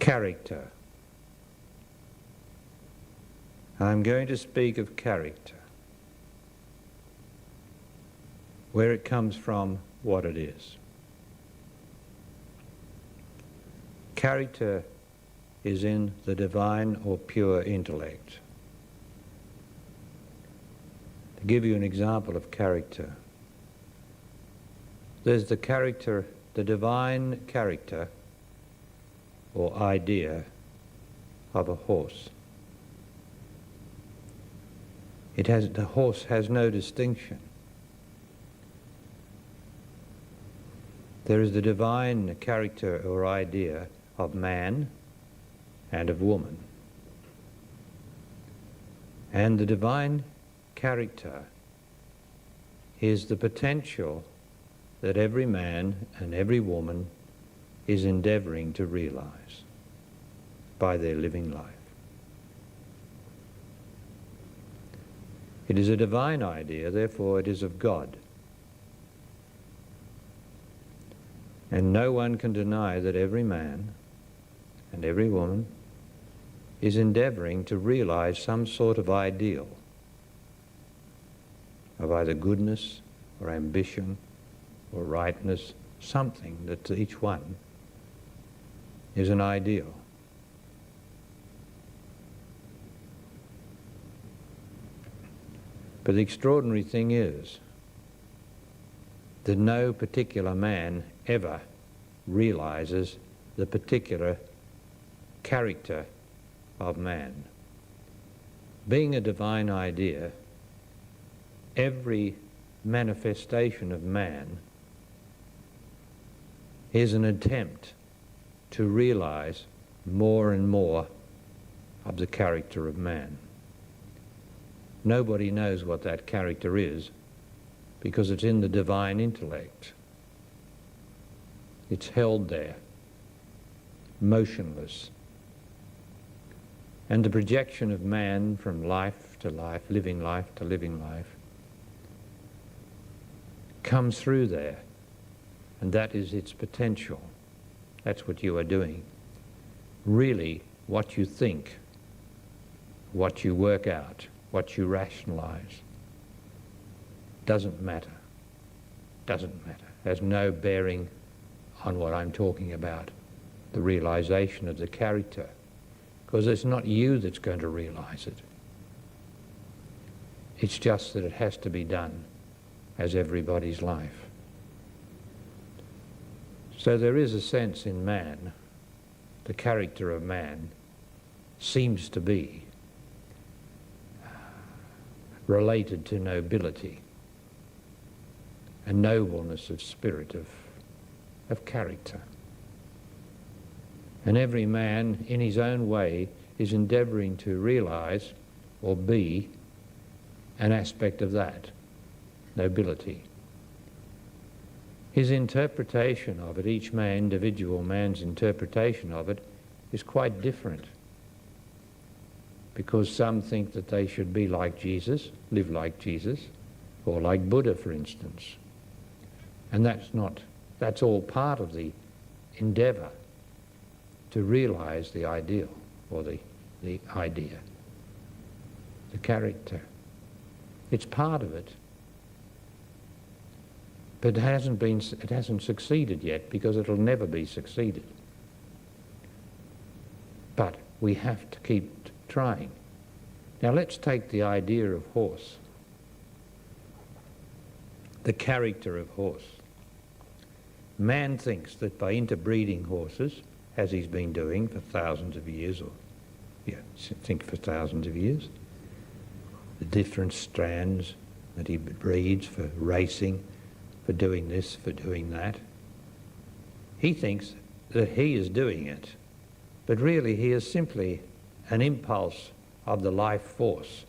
Character. I'm going to speak of character, where it comes from, what it is. Character is in the divine or pure intellect. To give you an example of character, there's the character, the divine character or idea of a horse. The horse has no distinction. There is the divine character or idea of man and of woman. And the divine character is the potential that every man and every woman is endeavoring to realize by their living life. It is a divine idea, therefore it is of God. And no one can deny that every man and every woman is endeavoring to realize some sort of ideal of either goodness or ambition or rightness, something that to each one is an ideal. But the extraordinary thing is that no particular man ever realizes the particular character of man. Being a divine idea, every manifestation of man is an attempt to realize more and more of the character of man. Nobody knows what that character is because it's in the divine intellect. It's held there, motionless. And the projection of man from life to life, living life to living life, comes through there, and that is its potential. That's what you are doing. Really, what you think, what you work out, what you rationalize, doesn't matter. Doesn't matter. Has no bearing on what I'm talking about, the realization of the character, because it's not you that's going to realize it. It's just that it has to be done as everybody's life. So there is a sense in man, the character of man seems to be related to nobility and nobleness of spirit, of character. And every man in his own way is endeavoring to realize or be an aspect of that, nobility. His interpretation of it, each man, individual man's interpretation of it, is quite different. Because some think that they should be like Jesus, live like Jesus, or like Buddha, for instance. And that's all part of the endeavor to realize the ideal, or the idea, the character. It's part of it. But it hasn't succeeded yet, because it'll never be succeeded. But we have to keep trying. Now let's take the idea of horse, the character of horse. Man thinks that by interbreeding horses, as he's been doing for thousands of years, for thousands of years, the different strands that he breeds for racing, for doing this, for doing that, he thinks that he is doing it. But really he is simply an impulse of the life force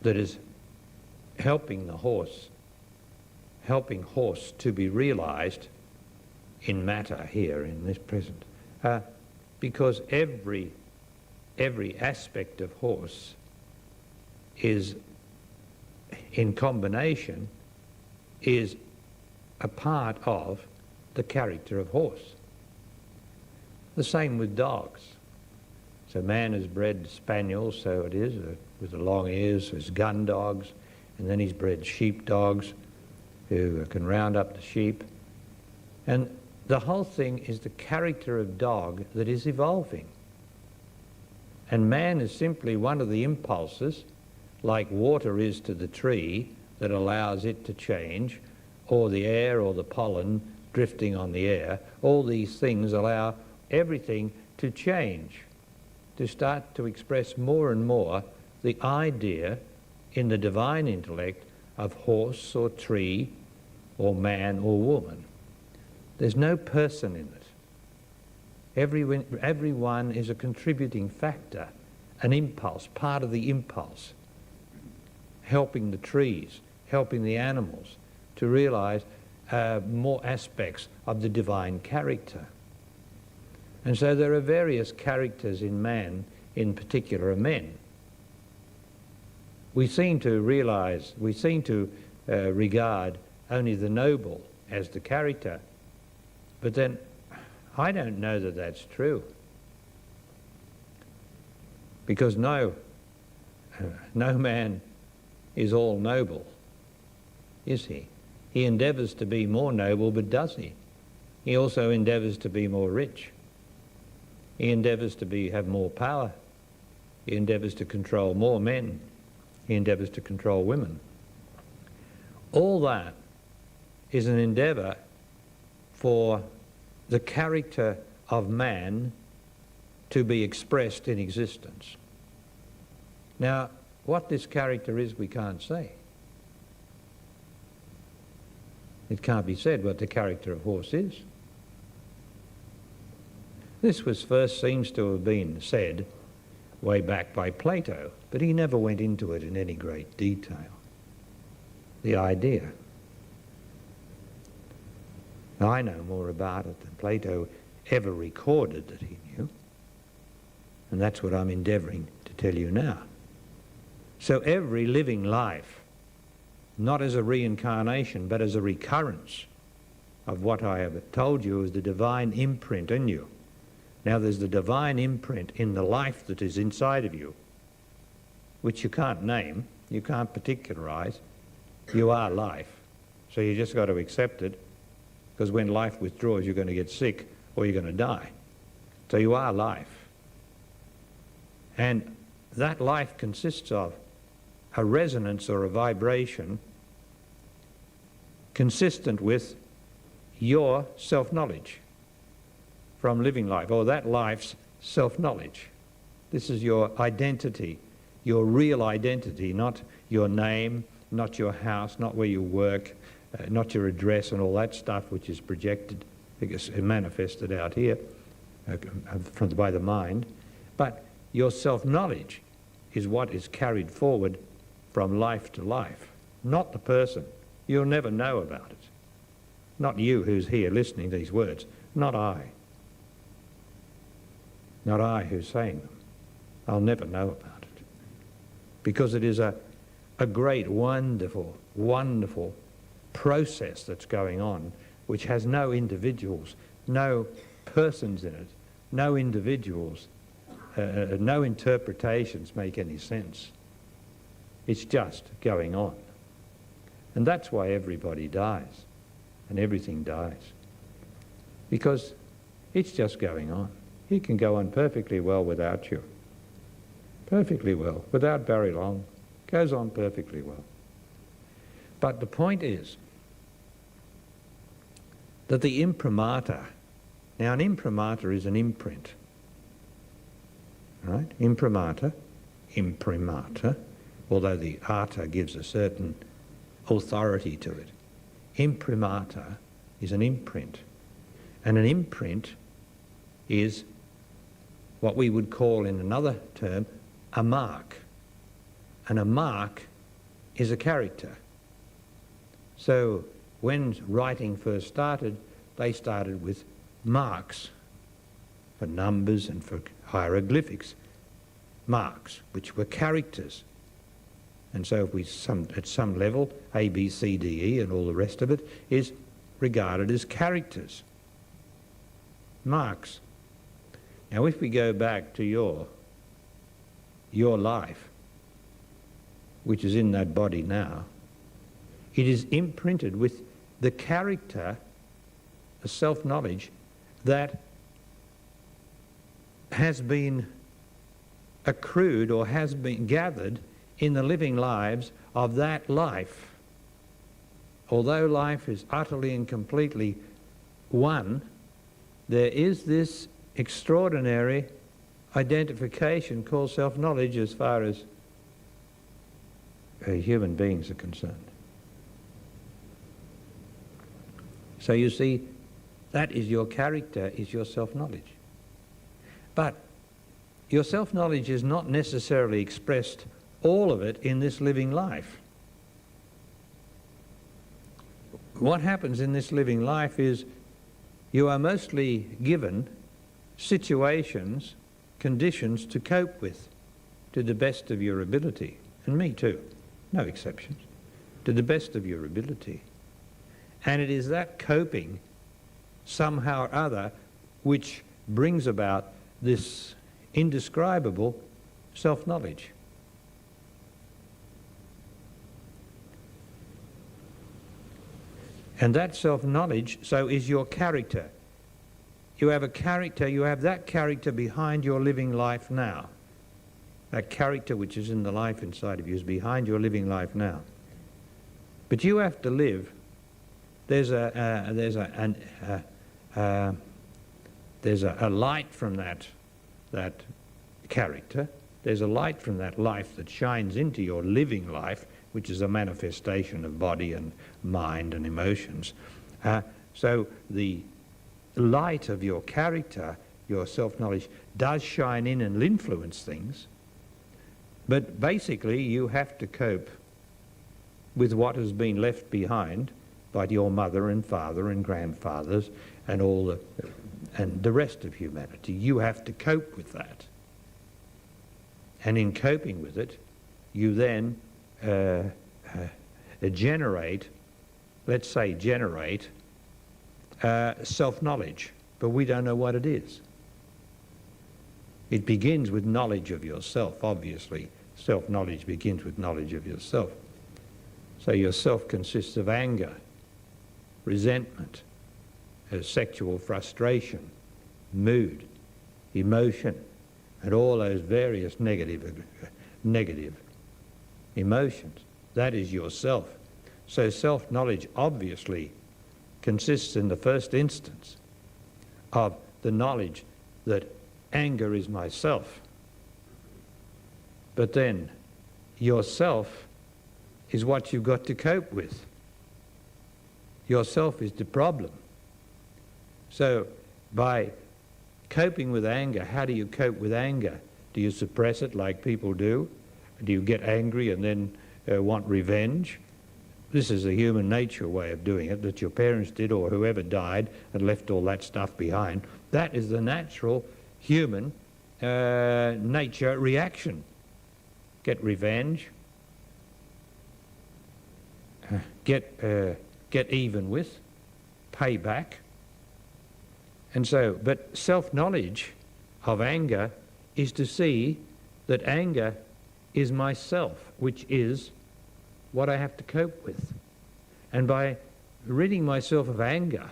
that is helping horse to be realized in matter here in this present. Because every aspect of horse is, in combination, is a part of the character of horse. The same with dogs. So man has bred spaniels, so it is, with the long ears, as gun dogs, and then he's bred sheep dogs who can round up the sheep. And the whole thing is the character of dog that is evolving. And man is simply one of the impulses, like water is to the tree, that allows it to change, or the air or the pollen drifting on the air. All these things allow everything to change, to start to express more and more the idea in the divine intellect of horse or tree or man or woman. There's no person in it. Everyone is a contributing factor, an impulse, part of the impulse, helping the trees, helping the animals to realize more aspects of the divine character. And so there are various characters in man, in particular men. We seem to realize, we seem to regard only the noble as the character, but then I don't know that that's true. Because no man is all noble, is he? He endeavours to be more noble, but does he? He also endeavours to be more rich. He endeavours to have more power. He endeavours to control more men. He endeavours to control women. All that is an endeavour for the character of man to be expressed in existence. Now, what this character is, we can't say. It can't be said what the character of horse is. This seems to have been said way back by Plato, but he never went into it in any great detail. The idea. Now, I know more about it than Plato ever recorded that he knew, and that's what I'm endeavouring to tell you now. So every living life, not as a reincarnation, but as a recurrence of what I have told you is the divine imprint in you. Now there's the divine imprint in the life that is inside of you, which you can't name, you can't particularize. You are life. So you just got to accept it, because when life withdraws, you're going to get sick or you're going to die. So you are life. And that life consists of a resonance or a vibration consistent with your self-knowledge from living life, or that life's self-knowledge. This is your identity, your real identity, not your name, not your house, not where you work, not your address and all that stuff which is projected, because manifested out here by the mind. But your self-knowledge is what is carried forward from life to life, not the person. You'll never know about it. Not you who's here listening to these words, not I. Not I who's saying them. I'll never know about it. Because it is a great, wonderful, wonderful process that's going on, which has no individuals, no persons in it, no individuals, no interpretations make any sense. It's just going on. And that's why everybody dies and everything dies. Because it's just going on. He can go on perfectly well without you. Perfectly well, without very long. Goes on perfectly well. But the point is that the imprimatur, now an imprimatur is an imprint, right? Imprimatur, although the ata gives a certain authority to it. Imprimatur is an imprint. And an imprint is what we would call in another term a mark. And a mark is a character. So when writing first started, they started with marks for numbers and for hieroglyphics. Marks, which were characters. And so if we at some level, A, B, C, D, E and all the rest of it is regarded as characters. Marks. Now if we go back to your life, which is in that body now, it is imprinted with the character, the self-knowledge that has been accrued or has been gathered in the living lives of that life. Although life is utterly and completely one, there is this extraordinary identification called self-knowledge as far as human beings are concerned. So you see, that is your character, is your self-knowledge. But your self-knowledge is not necessarily expressed, all of it, in this living life. What happens in this living life is you are mostly given situations, conditions to cope with to the best of your ability. And me too, no exceptions, to the best of your ability. And it is that coping, somehow or other, which brings about this indescribable self-knowledge. And that self-knowledge, so, is your character. You have a character, you have that character behind your living life now. That character which is in the life inside of you is behind your living life now. But you have to live. There's a light from that character. There's a light from that life that shines into your living life, which is a manifestation of body and mind and emotions. So the light of your character, your self-knowledge, does shine in and will influence things. But basically you have to cope with what has been left behind by your mother and father and grandfathers and and the rest of humanity. You have to cope with that. And in coping with it, you then generate self-knowledge, but we don't know what it is. It begins with knowledge of yourself, obviously. Self-knowledge begins with knowledge of yourself. So yourself consists of anger, resentment, sexual frustration, mood, emotion, and all those various negative emotions. That is yourself. So self-knowledge obviously consists in the first instance of the knowledge that anger is myself. But then yourself is what you've got to cope with. Yourself is the problem. So by coping with anger, how do you cope with anger? Do you suppress it like people do? Do you get angry and then want revenge? This is a human nature way of doing it, that your parents did or whoever died and left all that stuff behind. That is the natural human nature reaction. Get revenge, get even with, pay back. And so, but self-knowledge of anger is to see that anger is myself, which is what I have to cope with. And by ridding myself of anger,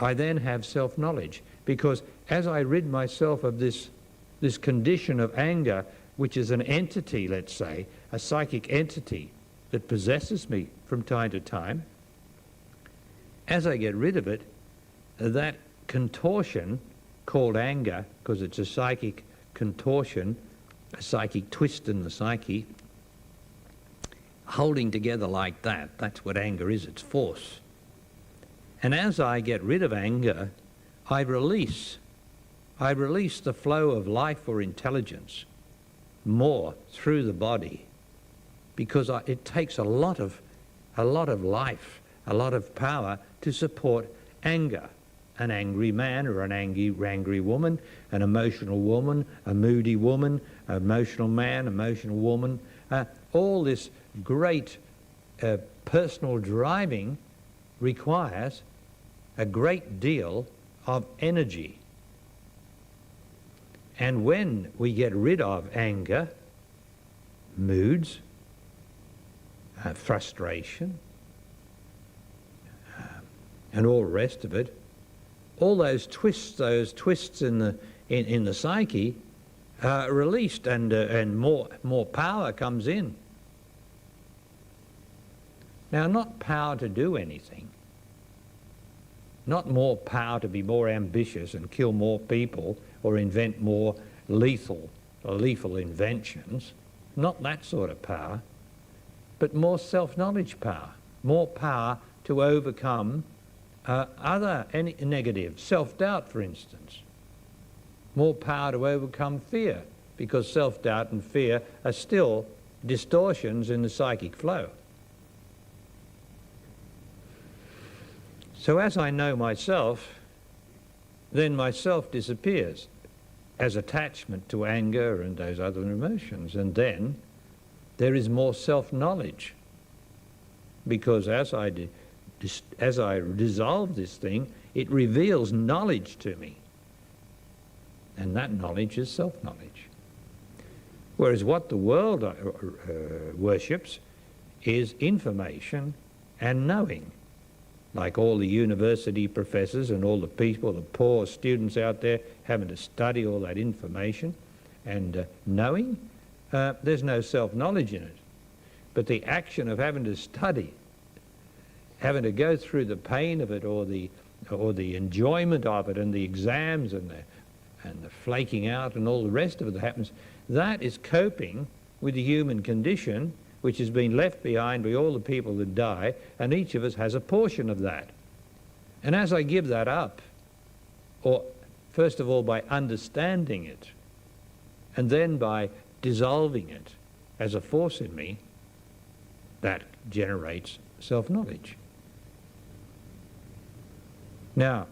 I then have self-knowledge, because as I rid myself of this condition of anger, which is an entity, let's say, a psychic entity that possesses me from time to time, as I get rid of it, that contortion called anger, because it's a psychic contortion, a psychic twist in the psyche, holding together like that, that's what anger is, it's force. And as I get rid of anger, I release the flow of life or intelligence more through the body, because it takes a lot of life, a lot of power to support anger. An angry man or an angry woman, an emotional woman, a moody woman, an emotional man, emotional woman, all this great personal driving requires a great deal of energy, And when we get rid of anger, moods, frustration, and all the rest of it, all those twists in the psyche are released, and more power comes in. Now, not power to do anything, not more power to be more ambitious and kill more people or invent more lethal inventions, not that sort of power, but more self-knowledge power, more power to overcome any negative, self-doubt, for instance. More power to overcome fear, because self-doubt and fear are still distortions in the psychic flow. So as I know myself, then myself disappears as attachment to anger and those other emotions, and then there is more self-knowledge, because as I dissolve this thing, it reveals knowledge to me, and that knowledge is self-knowledge. Whereas what the world worships is information and knowing, like all the university professors and all the people, the poor students out there having to study all that information and knowing. There's no self-knowledge in it. But the action of having to study, having to go through the pain of it, or the enjoyment of it, and the exams and the flaking out and all the rest of it that happens, that is coping with the human condition, which has been left behind by all the people that die, and each of us has a portion of that. And as I give that up, or first of all by understanding it, and then by dissolving it as a force in me, that generates self-knowledge. Now,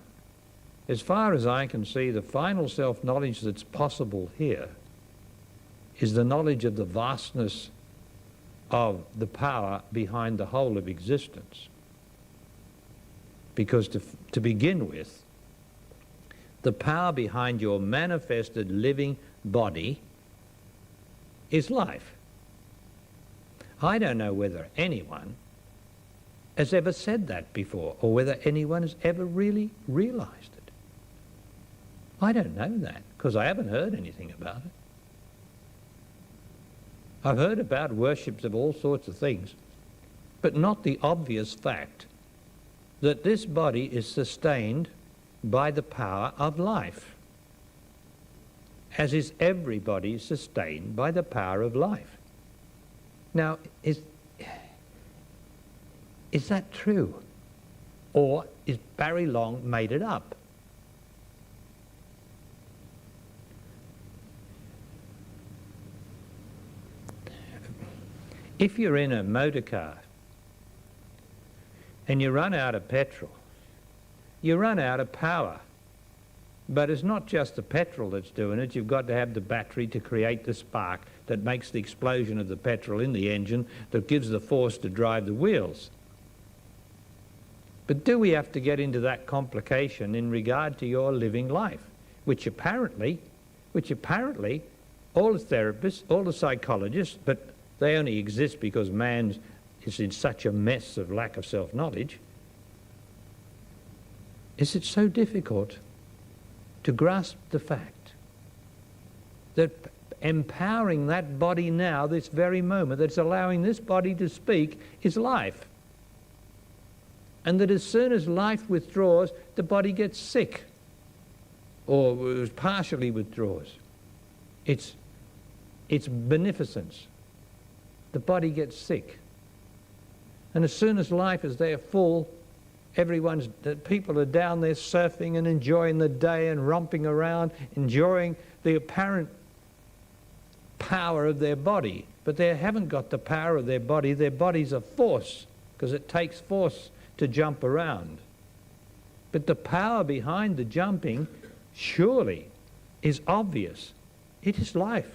as far as I can see, the final self-knowledge that's possible here is the knowledge of the vastness of the power behind the whole of existence. Because to begin with, the power behind your manifested living body is life. I don't know whether anyone has ever said that before, or whether anyone has ever really realized it. I don't know that, because I haven't heard anything about it. I've heard about worships of all sorts of things, but not the obvious fact that this body is sustained by the power of life, as is every body sustained by the power of life. Now, is that true? Or is Barry Long made it up? If you're in a motor car and you run out of petrol, you run out of power. But it's not just the petrol that's doing it. You've got to have the battery to create the spark that makes the explosion of the petrol in the engine, that gives the force to drive the wheels. But do we have to get into that complication in regard to your living life, which apparently all the therapists, all the psychologists, but they only exist because man is in such a mess of lack of self-knowledge. Is it so difficult to grasp the fact that empowering that body now, this very moment, that's allowing this body to speak, is life? And that as soon as life withdraws, the body gets sick, or partially withdraws. It's beneficence. The body gets sick. And as soon as life is there full, people are down there surfing and enjoying the day and romping around, enjoying the apparent power of their body. But they haven't got the power of their body. Their body's a force, because it takes force to jump around. But the power behind the jumping surely is obvious. It is life.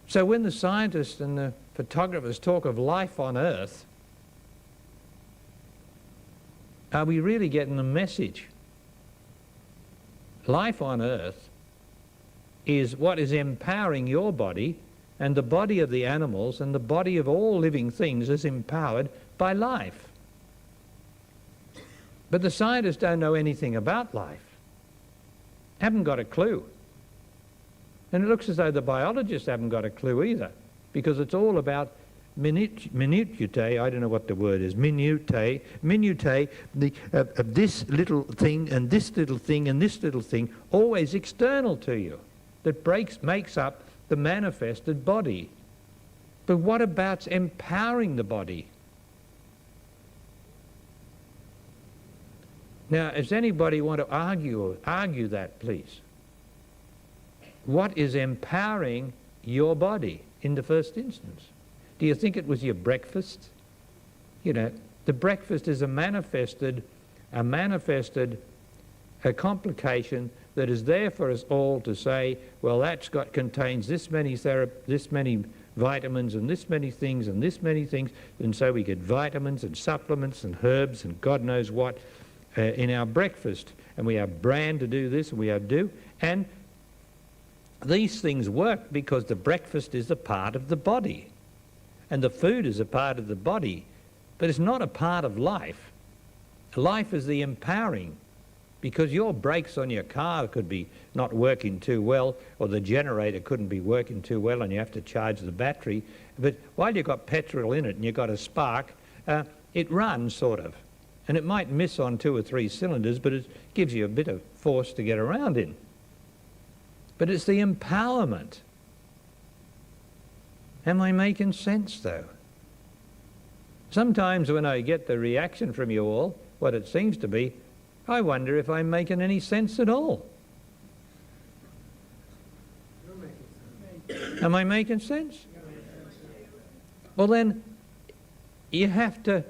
So when the scientists and the photographers talk of life on Earth, are we really getting the message? Life on Earth is what is empowering your body, and the body of the animals and the body of all living things is empowered by life. But the scientists don't know anything about life, haven't got a clue. And it looks as though the biologists haven't got a clue either, because it's all about minutiae, I don't know what the word is, minutiae of this little thing and this little thing and this little thing, always external to you, that makes up the manifested body. But what about empowering the body? Now, does anybody want to argue that, please? What is empowering your body in the first instance? Do you think it was your breakfast? You know, the breakfast is a manifested complication that is there for us all to say, well, contains this many vitamins and this many things and this many things, and so we get vitamins and supplements and herbs and God knows what in our breakfast, and we have bran to do this and we have and these things work because the breakfast is a part of the body and the food is a part of the body, but it's not a part of life. Life is the empowering, because your brakes on your car could be not working too well, or the generator couldn't be working too well and you have to charge the battery, but while you've got petrol in it and you've got a spark, it runs sort of, and it might miss on 2 or 3 cylinders, but it gives you a bit of force to get around in. But it's the empowerment. Am I making sense, though? Sometimes when I get the reaction from you all, what it seems to be, I wonder if I'm making any sense at all. You're making sense. Am I making sense? Well then, you have to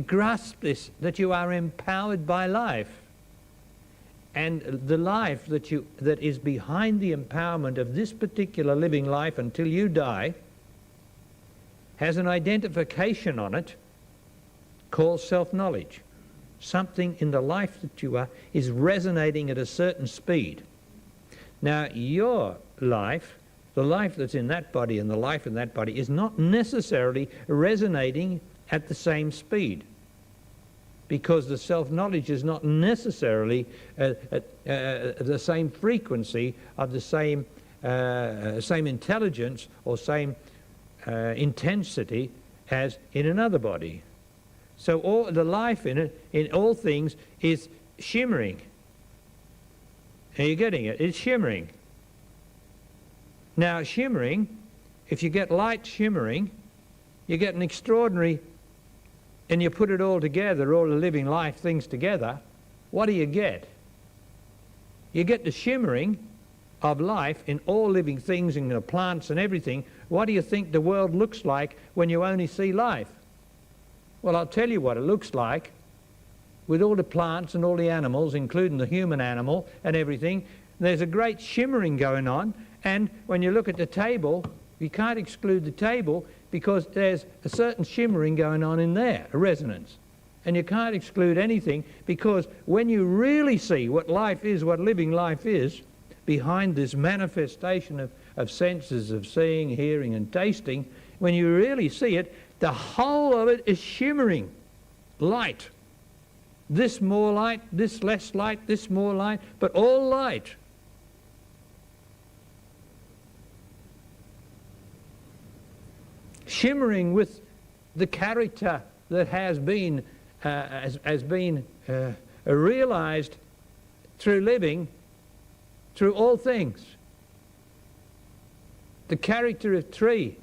grasp this, that you are empowered by life. And the life that is behind the empowerment of this particular living life until you die has an identification on it called self-knowledge. Something in the life that you are is resonating at a certain speed. Now, your life, the life that's in that body and the life in that body, is not necessarily resonating at the same speed, because the self-knowledge is not necessarily the same frequency of the same intelligence or same intensity as in another body. So all the life in it, in all things, is shimmering. Are you getting it? It's shimmering. Now, shimmering, if you get light shimmering, you get an extraordinary, and you put it all together, all the living life things together, what do you get? You get the shimmering of life in all living things, in the plants and everything. What do you think the world looks like when you only see life? Well, I'll tell you what it looks like with all the plants and all the animals, including the human animal and everything. There's a great shimmering going on, and when you look at the table, you can't exclude the table, because there's a certain shimmering going on in there, a resonance. And you can't exclude anything, because when you really see what life is, what living life is, behind this manifestation of senses of seeing, hearing and tasting, when you really see it, the whole of it is shimmering light. This more light, this less light, this more light, but all light. Shimmering with the character that has been realized through living, through all things. The character of tree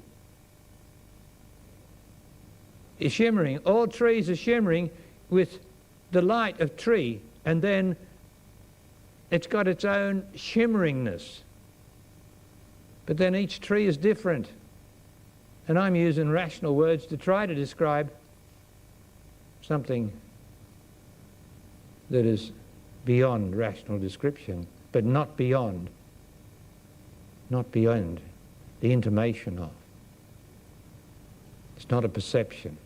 is shimmering. All trees are shimmering with the light of tree, and then it's got its own shimmeringness. But then each tree is different. And I'm using rational words to try to describe something that is beyond rational description, but not beyond the intimation of. It's not a perception.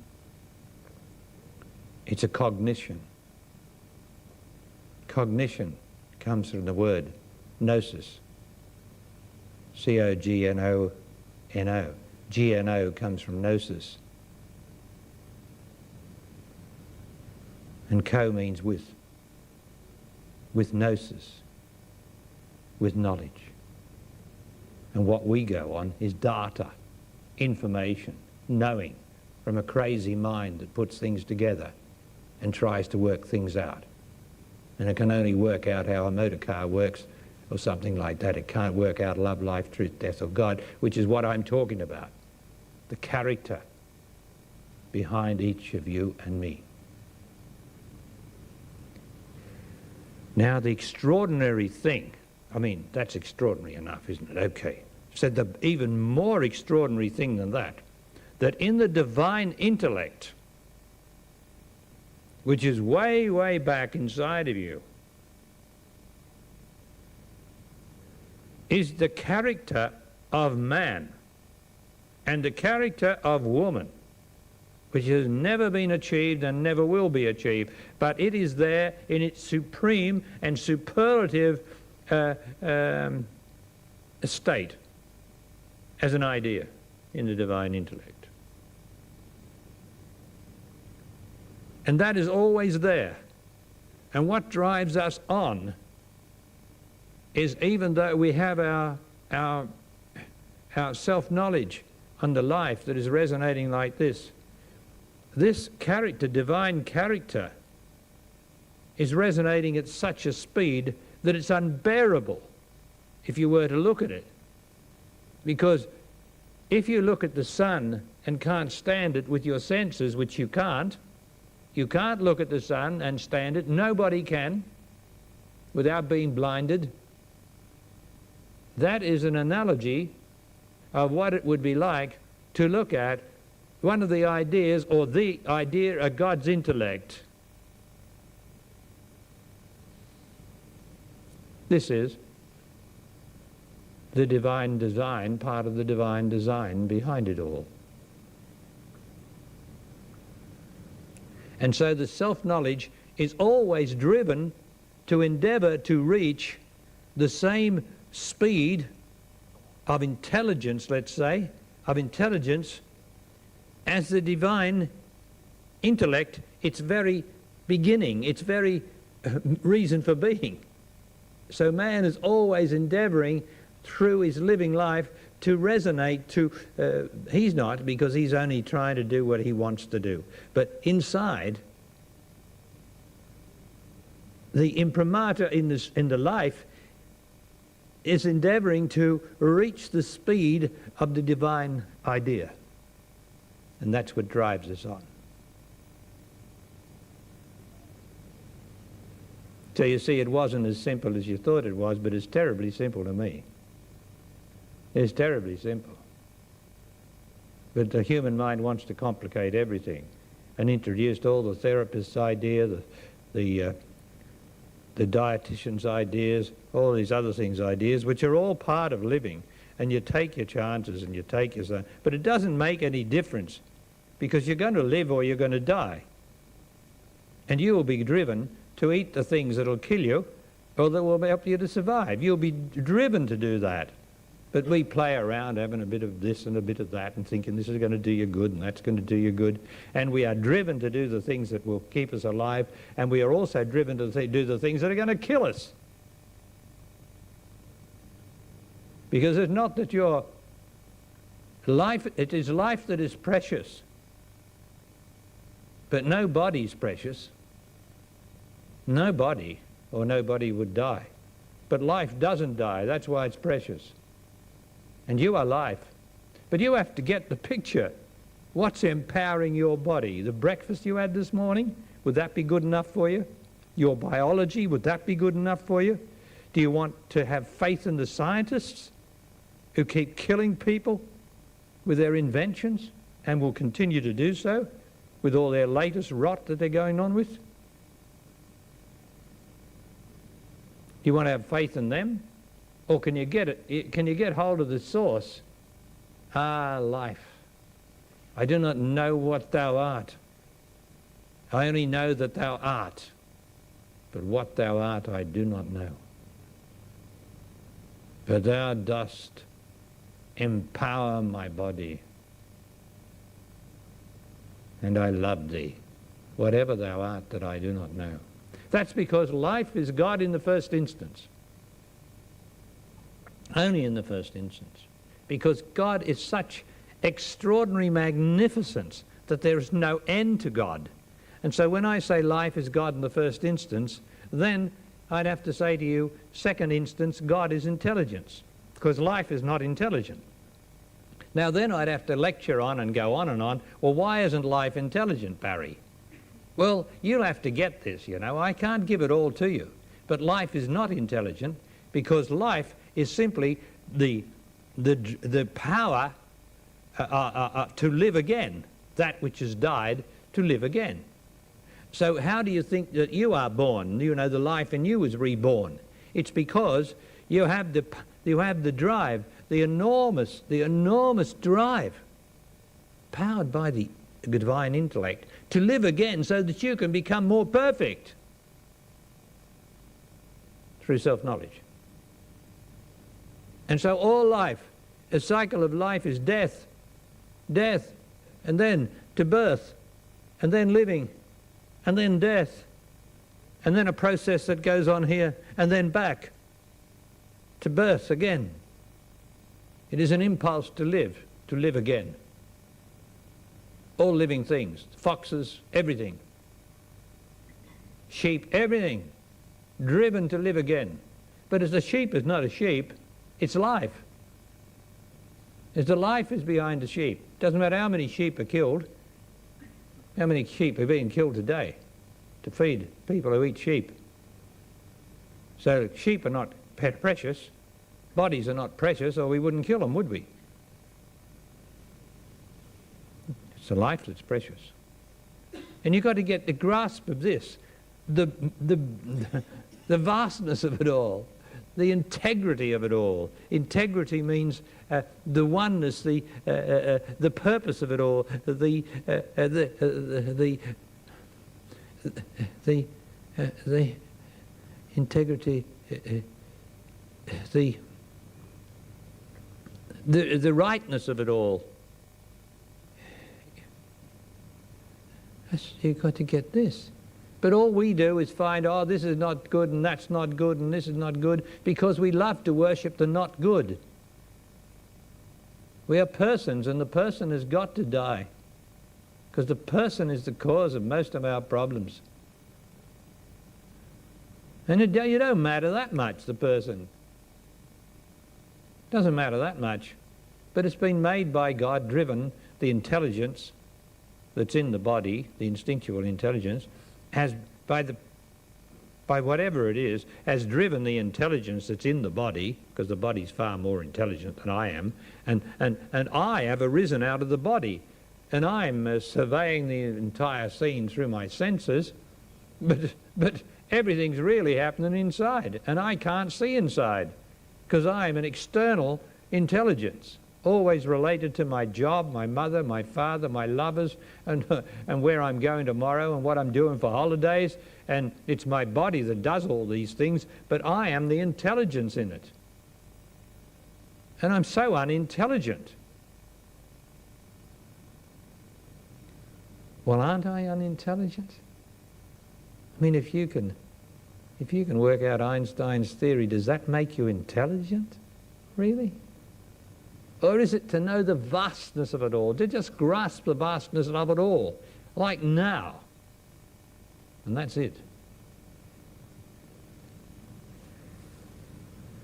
It's a cognition. Cognition comes from the word gnosis, C-O-G-N-O-N-O. G-N-O comes from gnosis. And co means with gnosis, with knowledge. And what we go on is data, information, knowing from a crazy mind that puts things together and tries to work things out. And it can only work out how a motor car works or something like that. It can't work out love, life, truth, death, or God, which is what I'm talking about. The character behind each of you and me. Now the extraordinary thing, I mean, that's extraordinary enough, isn't it? Okay. Said the even more extraordinary thing than that in the divine intellect, which is way, way back inside of you, is the character of man and the character of woman, which has never been achieved and never will be achieved, but it is there in its supreme and superlative state as an idea in the divine intellect. And that is always there. And what drives us on is, even though we have our self-knowledge under life that is resonating like this character, divine character, is resonating at such a speed that it's unbearable if you were to look at it. Because if you look at the sun and can't stand it with your senses, which you can't look at the sun and stand it, nobody can, without being blinded. That is an analogy of what it would be like to look at one of the ideas, or the idea of God's intellect. This is the divine design, part of the divine design behind it all. And so the self-knowledge is always driven to endeavour to reach the same speed of intelligence, let's say, of intelligence, as the divine intellect, its very beginning, its very reason for being. So man is always endeavouring through his living life to resonate to, he's not, because he's only trying to do what he wants to do. But inside, the imprimatur in the life is endeavouring to reach the speed of the divine idea. And that's what drives us on. So you see, it wasn't as simple as you thought it was, but it's terribly simple to me. It's terribly simple. But the human mind wants to complicate everything, and introduced all the therapist's idea, the dietitian's ideas, all these other things' ideas, which are all part of living. And you take your chances and you take your... But it doesn't make any difference, because you're going to live or you're going to die. And you will be driven to eat the things that will kill you or that will help you to survive. You'll be driven to do that. But we play around having a bit of this and a bit of that and thinking this is going to do you good and that's going to do you good. And we are driven to do the things that will keep us alive, and we are also driven to do the things that are going to kill us. Because it's not that your life, it is life that is precious. But no body's precious. No body, or nobody would die. But life doesn't die, that's why it's precious. And you are life. But you have to get the picture. What's empowering your body? The breakfast you had this morning, would that be good enough for you? Your biology, would that be good enough for you? Do you want to have faith in the scientists who keep killing people with their inventions and will continue to do so with all their latest rot that they're going on with? Do you want to have faith in them? Or can you get it? Can you get hold of the source? Life. I do not know what thou art. I only know that thou art. But what thou art I do not know. For thou dost empower my body. And I love thee, whatever thou art that I do not know. That's because life is God in the first instance. Only in the first instance. Because God is such extraordinary magnificence that there is no end to God. And so when I say life is God in the first instance, then I'd have to say to you, second instance, God is intelligence, because life is not intelligent. Now then I'd have to lecture on and go on and on, well, why isn't life intelligent, Barry? Well, you'll have to get this, you know. I can't give it all to you. But life is not intelligent because life is simply the power to live again, that which has died to live again. So how do you think that you are born? You know, the life in you is reborn. It's because you have the drive, the enormous drive, powered by the divine intellect, to live again so that you can become more perfect through self-knowledge. And so all life, a cycle of life is death, and then to birth, and then living, and then death, and then a process that goes on here, and then back to birth again. It is an impulse to live again. All living things, foxes, everything, sheep, everything, driven to live again. But as the sheep is not a sheep, it's life. As the life is behind the sheep. Doesn't matter how many sheep are killed. How many sheep are being killed today to feed people who eat sheep? So sheep are not precious, bodies are not precious, or we wouldn't kill them, would we? It's the life that's precious. And you've got to get the grasp of this, the vastness of it all, the integrity of it all. Integrity means the oneness, the purpose of it all, the integrity, the rightness of it all. You've got to get this. But all we do is find, oh, this is not good and that's not good and this is not good, because we love to worship the not good. We are persons, and the person has got to die, because the person is the cause of most of our problems. And you don't matter that much, the person. Doesn't matter that much. But it's been made by God, driven, the intelligence that's in the body, the instinctual intelligence, has, by whatever it is, has driven the intelligence that's in the body, because the body's far more intelligent than I am, and I have arisen out of the body, and I'm surveying the entire scene through my senses, but everything's really happening inside, and I can't see inside, because I'm an external intelligence, always related to my job, my mother, my father, my lovers, and where I'm going tomorrow and what I'm doing for holidays. And it's my body that does all these things, but I am the intelligence in it. And I'm so unintelligent. Well, aren't I unintelligent? I mean, if you can work out Einstein's theory, does that make you intelligent? Really? Or is it to know the vastness of it all, to just grasp the vastness of it all, like now? And that's it.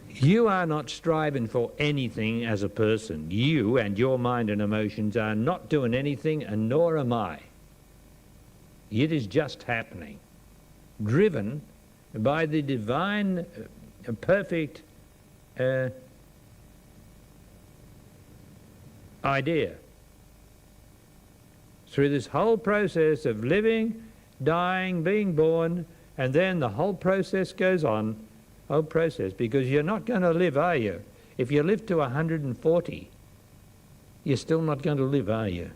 You are not striving for anything as a person. You and your mind and emotions are not doing anything, and nor am I. It is just happening, driven by the divine, perfect idea. Through this whole process of living, dying, being born, and then the whole process goes on, whole process, because you're not going to live, are you? If you live to 140, you're still not going to live, are you?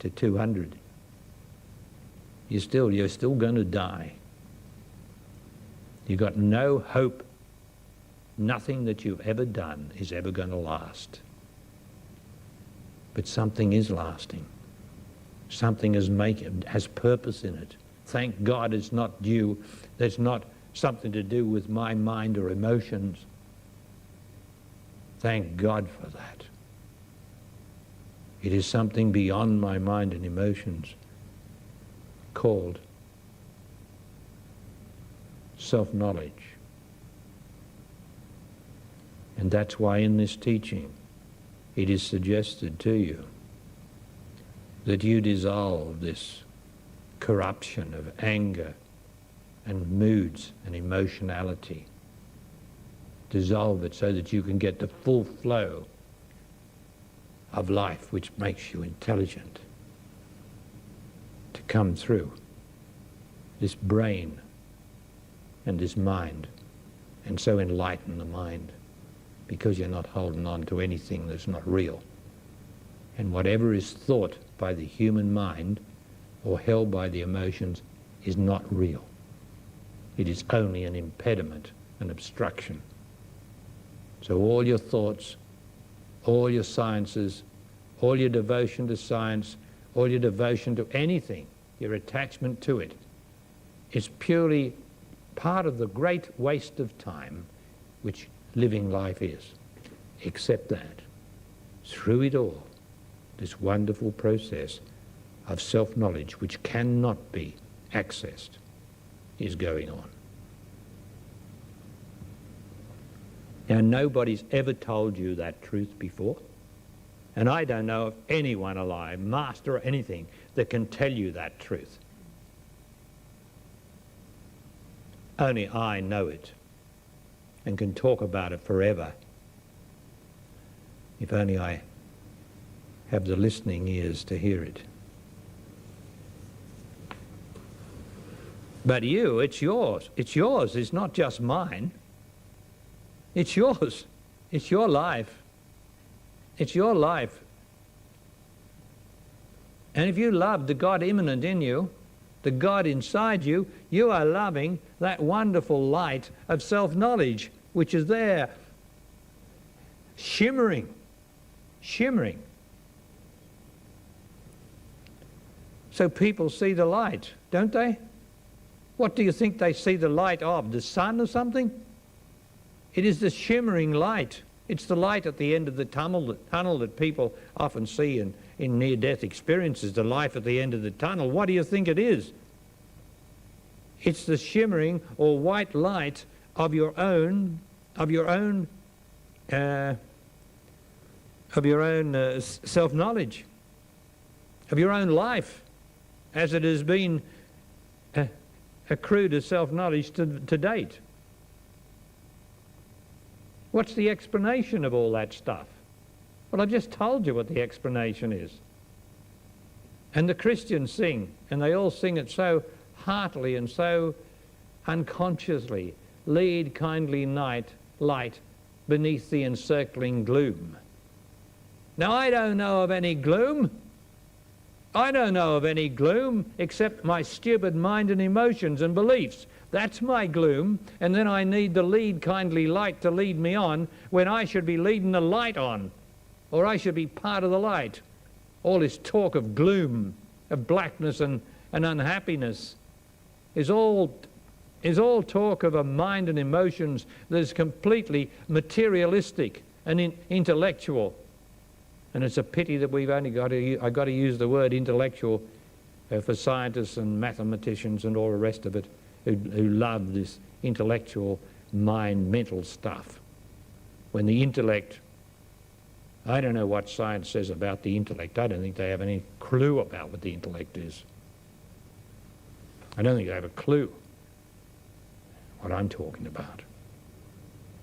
To 200. You're still going to die. You've got no hope. Nothing that you've ever done is ever going to last. But something is lasting. Something has purpose in it. Thank God it's not due, there's not something to do with my mind or emotions. Thank God for that. It is something beyond my mind and emotions called self-knowledge. And that's why in this teaching it is suggested to you that you dissolve this corruption of anger and moods and emotionality. Dissolve it so that you can get the full flow of life which makes you intelligent to come through this brain and this mind, and so enlighten the mind, because you're not holding on to anything that's not real. And whatever is thought by the human mind or held by the emotions is not real. It is only an impediment, an obstruction. So all your thoughts, all your sciences, all your devotion to science, all your devotion to anything, your attachment to it, is purely part of the great waste of time which living life is. Except that, through it all, this wonderful process of self-knowledge, which cannot be accessed, is going on. Now, nobody's ever told you that truth before, and I don't know of anyone alive, master or anything, that can tell you that truth. Only I know it and can talk about it forever, if only I have the listening ears to hear it. But you, it's yours. It's yours. It's not just mine. It's yours. It's your life. It's your life. And if you love the God immanent in you, the God inside you, you are loving that wonderful light of self-knowledge, which is there, shimmering, shimmering. So people see the light, don't they? What do you think they see the light of? The sun or something? It is the shimmering light. It's the light at the end of the tunnel that people often see in near-death experiences, the life at the end of the tunnel. What do you think it is? It's the shimmering or white light of your own self-knowledge, of your own life, as it has been accrued as self-knowledge to date. What's the explanation of all that stuff? Well, I've just told you what the explanation is. And the Christians sing, and they all sing it so heartily and so unconsciously. Lead, kindly night, light beneath the encircling gloom. Now, I don't know of any gloom. I don't know of any gloom except my stupid mind and emotions and beliefs. That's my gloom, and then I need the lead kindly light to lead me on when I should be leading the light on, or I should be part of the light. All this talk of gloom, of blackness and unhappiness is all talk of a mind and emotions that is completely materialistic and intellectual. And it's a pity that we've only got to use the word intellectual for scientists and mathematicians and all the rest of it, who love this intellectual mind, mental stuff. When the intellect, I don't know what science says about the intellect. I don't think they have any clue about what the intellect is. I don't think they have a clue what I'm talking about.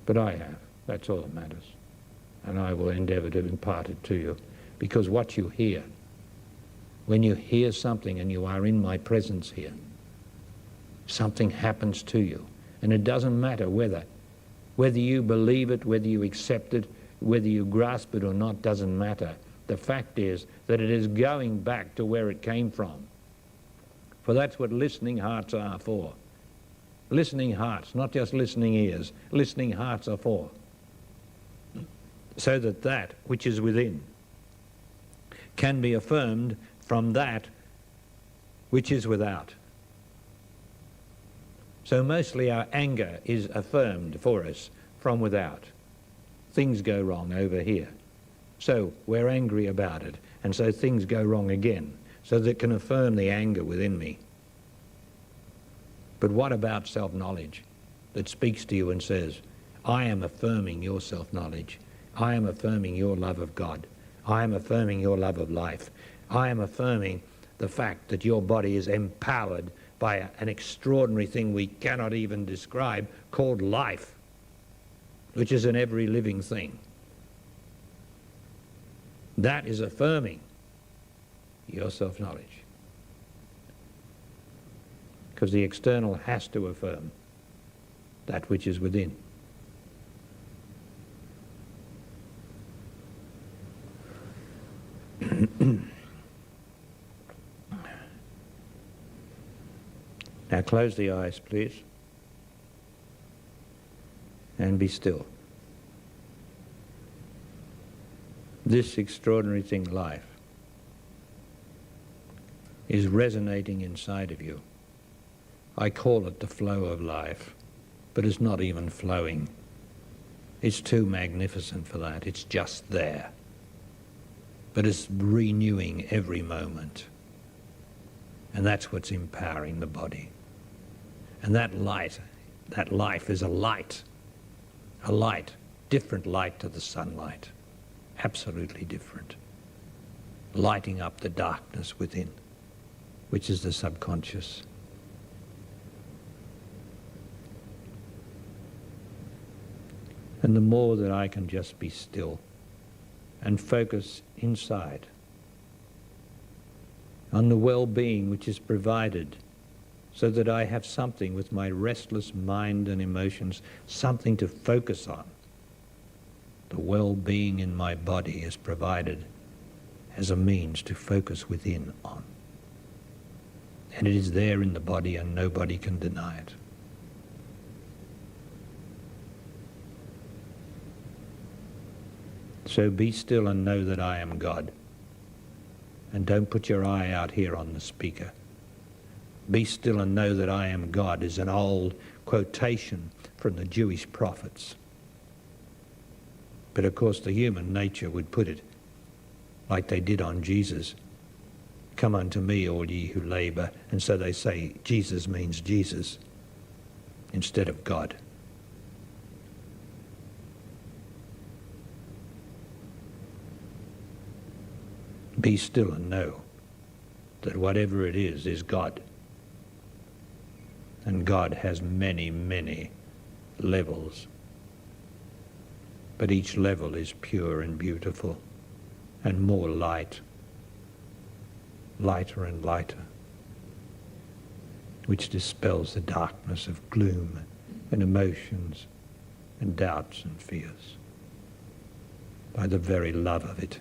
But I have. That's all that matters. And I will endeavour to impart it to you, because what you hear, when you hear something and you are in my presence here, something happens to you. And it doesn't matter whether you believe it, whether you accept it, whether you grasp it or not, doesn't matter. The fact is that it is going back to where it came from. For that's what listening hearts are for. Listening hearts, not just listening ears, listening hearts are for. So that which is within can be affirmed from that which is without. So mostly our anger is affirmed for us from without. Things go wrong over here. So we're angry about it, and so things go wrong again, so that it can affirm the anger within me. But what about self-knowledge that speaks to you and says, I am affirming your self-knowledge. I am affirming your love of God. I am affirming your love of life. I am affirming the fact that your body is empowered by an extraordinary thing we cannot even describe called life, which is in every living thing. That is affirming your self-knowledge. Because the external has to affirm that which is within. Now close the eyes, please, and be still. This extraordinary thing, life, is resonating inside of you. I call it the flow of life, but it's not even flowing. It's too magnificent for that. It's just there. But it's renewing every moment. And that's what's empowering the body. And that light, that life is a light, different light to the sunlight, absolutely different, lighting up the darkness within, which is the subconscious. And the more that I can just be still and focus inside on the well-being which is provided, so that I have something with my restless mind and emotions, something to focus on. The well-being in my body is provided as a means to focus within on. And it is there in the body and nobody can deny it. So be still and know that I am God. And don't put your eye out here on the speaker. Be still and know that I am God is an old quotation from the Jewish prophets. But of course the human nature would put it like they did on Jesus. Come unto me, all ye who labor. And so they say Jesus means Jesus instead of God. Be still and know that whatever it is God. And God has many, many levels. But each level is pure and beautiful and more light, lighter and lighter, which dispels the darkness of gloom and emotions and doubts and fears by the very love of it.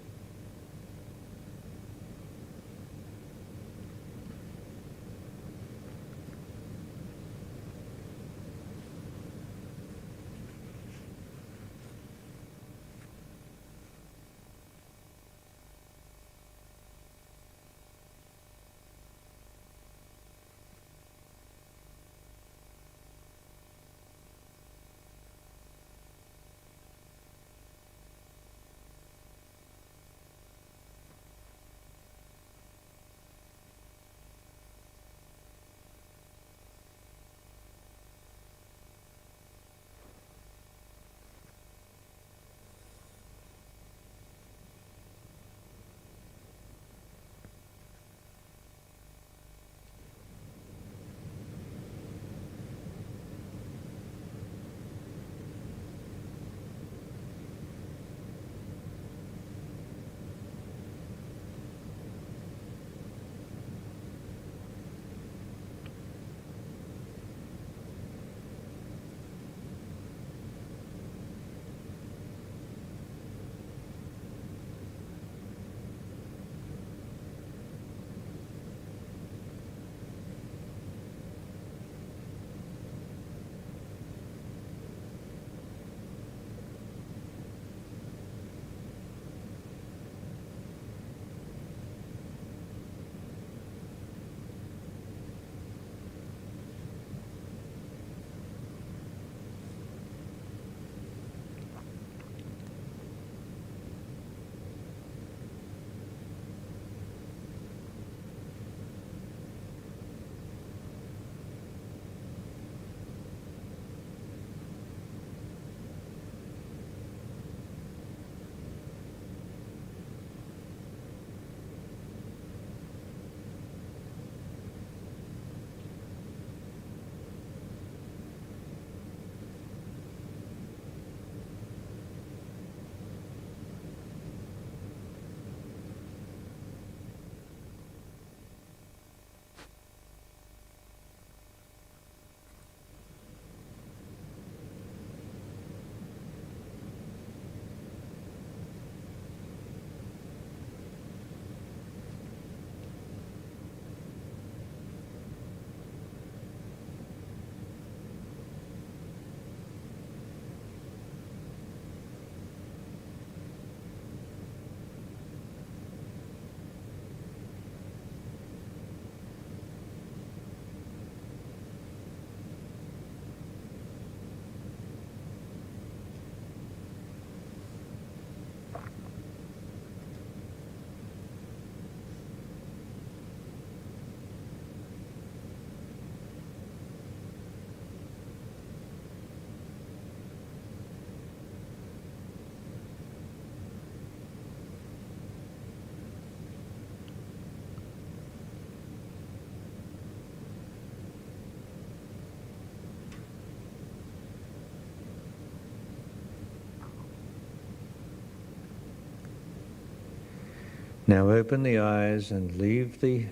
Now open the eyes and leave the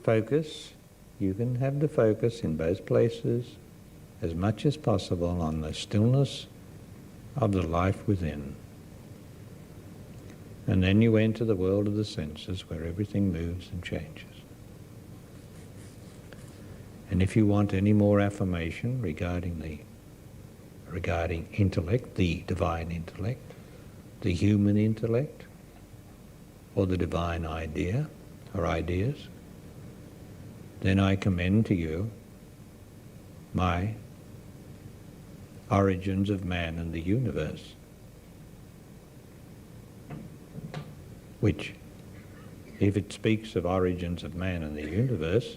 focus. You can have the focus in both places as much as possible on the stillness of the life within. And then you enter the world of the senses where everything moves and changes. And if you want any more affirmation regarding intellect, the divine intellect, the human intellect, or the divine idea or ideas, then I commend to you my Origins of Man and the Universe, which, if it speaks of origins of man and the universe,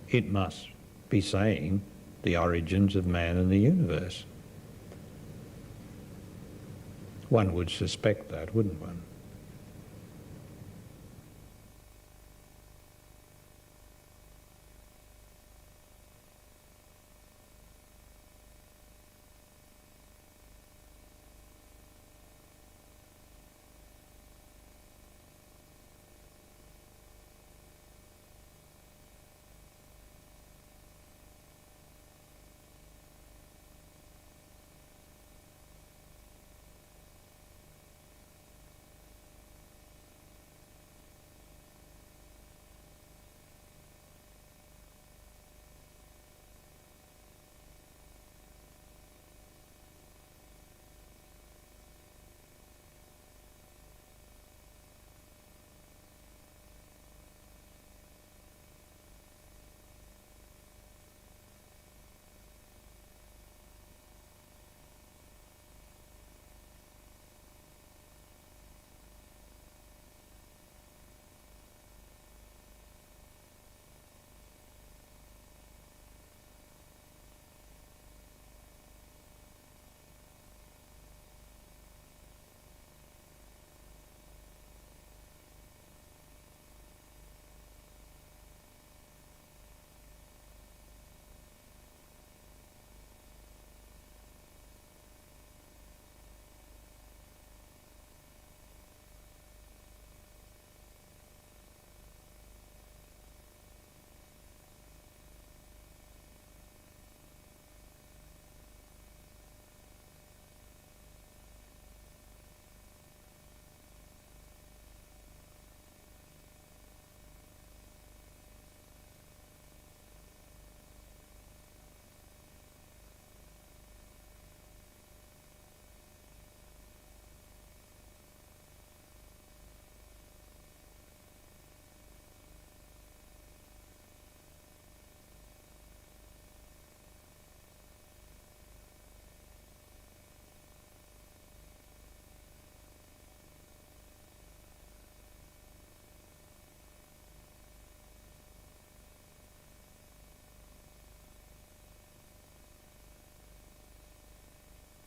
it must be saying the origins of man and the universe. One would suspect that, wouldn't one?